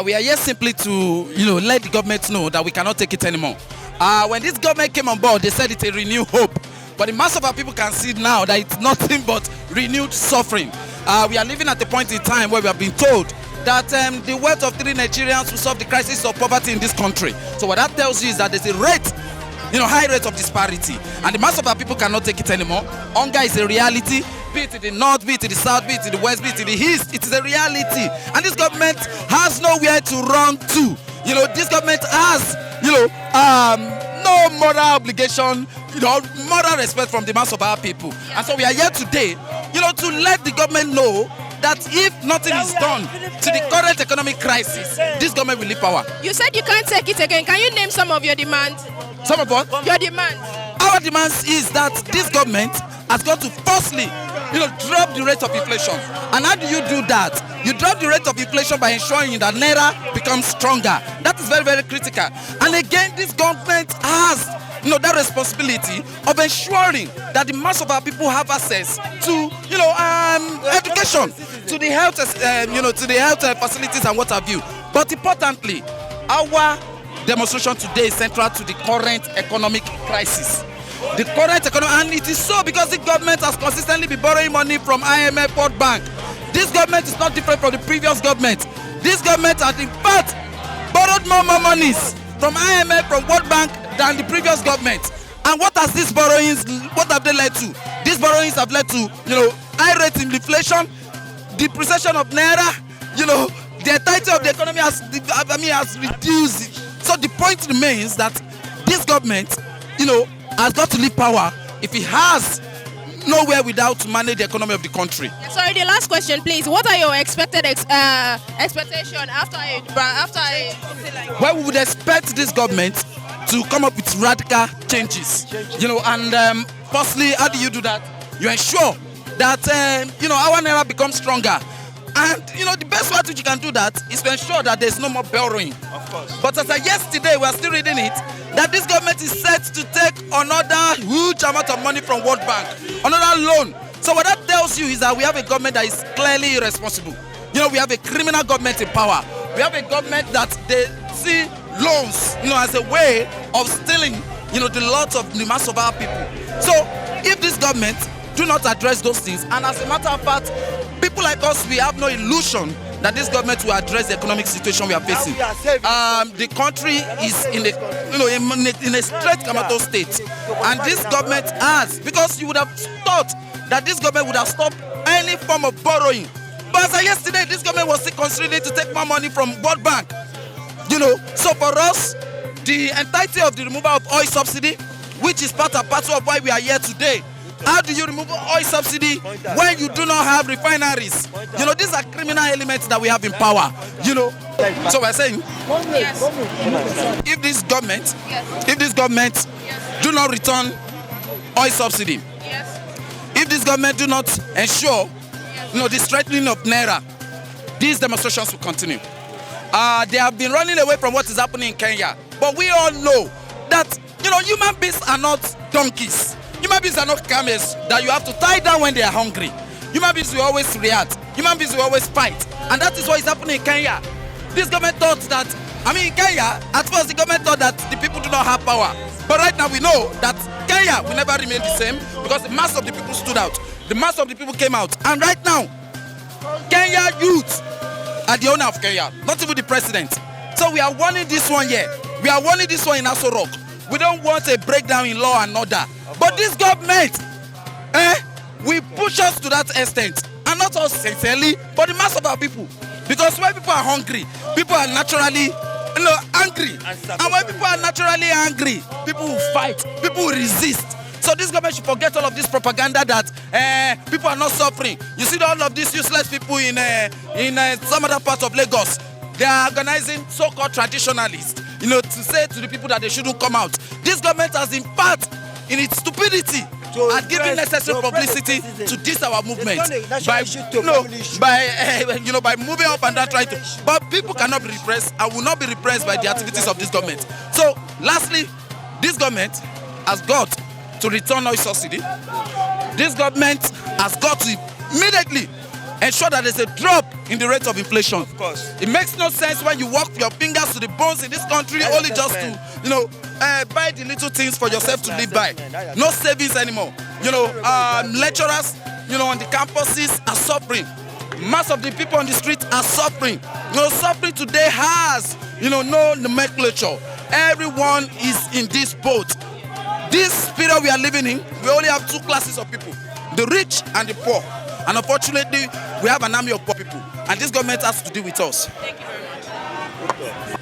We are here simply to, let the government know that we cannot take it anymore. When this government came on board, they said it's a renewed hope. But the mass of our people can see now that it's nothing but renewed suffering. We are living at a point in time where we have been told that the wealth of 3 Nigerians will solve the crisis of poverty in this country. So what that tells you is that there's a rate, high rate of disparity. And the mass of our people cannot take it anymore. Hunger is a reality. Be it in the north, be it in the south, be it in the west, be it in the east, it is a reality. And this government has nowhere to run to. This government has, no moral obligation, moral respect from the mass of our people. And so we are here today, to let the government know that if nothing is done to the current economic crisis, this government will leave power. You said you can't take it again. Can you name some of your demands? Some of what? Your demands. Our demands is that this government has got to firstly, drop the rate of inflation. And how do you do that? You drop the rate of inflation by ensuring that Naira becomes stronger. That is very, very critical. And again, this government has that responsibility of ensuring that the mass of our people have access to, education, to the health, to the health facilities and what have you. But importantly, our demonstration today is central to the current economic crisis. The current economy, and it is so because the government has consistently been borrowing money from IMF, World Bank. This government is not different from the previous government. This government has in fact borrowed more monies from IMF, from World Bank than the previous government. And what has these borrowings, what have they led to? These borrowings have led to, high rate in inflation, depreciation of Naira, the entirety of the economy has reduced. So the point remains that this government, has got to leave power if it has nowhere without to manage the economy of the country. Sorry, the last question, please. What are your expected expectation after Well, we would expect this government to come up with radical changes. And firstly, how do you do that? You ensure that our Naira becomes stronger. And the best way that you can do that is to ensure that there's no more borrowing. Of course. But as of yesterday, we are still reading it, that this government is set to take another huge amount of money from World Bank, another loan. So what that tells you is that we have a government that is clearly irresponsible. We have a criminal government in power. We have a government that they see loans, as a way of stealing, the lots of the mass of our people. So if this government do not address those things, and as a matter of fact, people like us, we have no illusion that this government will address the economic situation we are facing. The country is in a straight comatose state, and this government has, because you would have thought that this government would have stopped any form of borrowing. But as of yesterday, this government was still considering to take more money from World Bank. So for us, the entirety of the removal of oil subsidy, which is part and parcel of why we are here today. How do you remove oil subsidy when you do not have refineries? These are criminal elements that we have in power. So we're saying, if this government do not return oil subsidy, if this government do not ensure, the strengthening of Naira, these demonstrations will continue. They have been running away from what is happening in Kenya, but we all know that human beings are not donkeys. Human beings are not camels that you have to tie down when they are hungry. Human beings will always react. Human beings will always fight. And that is what is happening in Kenya. This government thought that, in Kenya, at first the government thought that the people do not have power. But right now we know that Kenya will never remain the same because the mass of the people stood out. The mass of the people came out. And right now, Kenya youth are the owner of Kenya, not even the president. So we are warning this one here. We are warning this one in Aso Rock. We don't want a breakdown in law and order. But this government, will push us to that extent. And not us sincerely, but the mass of our people. Because when people are hungry, people are naturally angry. And when people are naturally angry, people will fight, people will resist. So this government should forget all of this propaganda that people are not suffering. You see all of these useless people in some other parts of Lagos. They are organizing so-called traditionalists, to say to the people that they shouldn't come out. This government has in fact, in its stupidity, has given necessary publicity to this our movement by moving up and down trying to. But people cannot be repressed and will not be repressed by the activities of this government. So, lastly, this government has got to return oil subsidy. This government has got to immediately ensure that there's a drop in the rate of inflation. Of course. It makes no sense when you work your fingers to the bones in this country That's only just to, buy the little things for yourself to live by. No savings anymore. Lecturers, on the campuses are suffering. Mass of the people on the street are suffering. Suffering today has, no nomenclature. Everyone is in this boat. This period we are living in, we only have two classes of people, the rich and the poor. And unfortunately, we have an army of poor people. And this government has to deal with us. Thank you very much.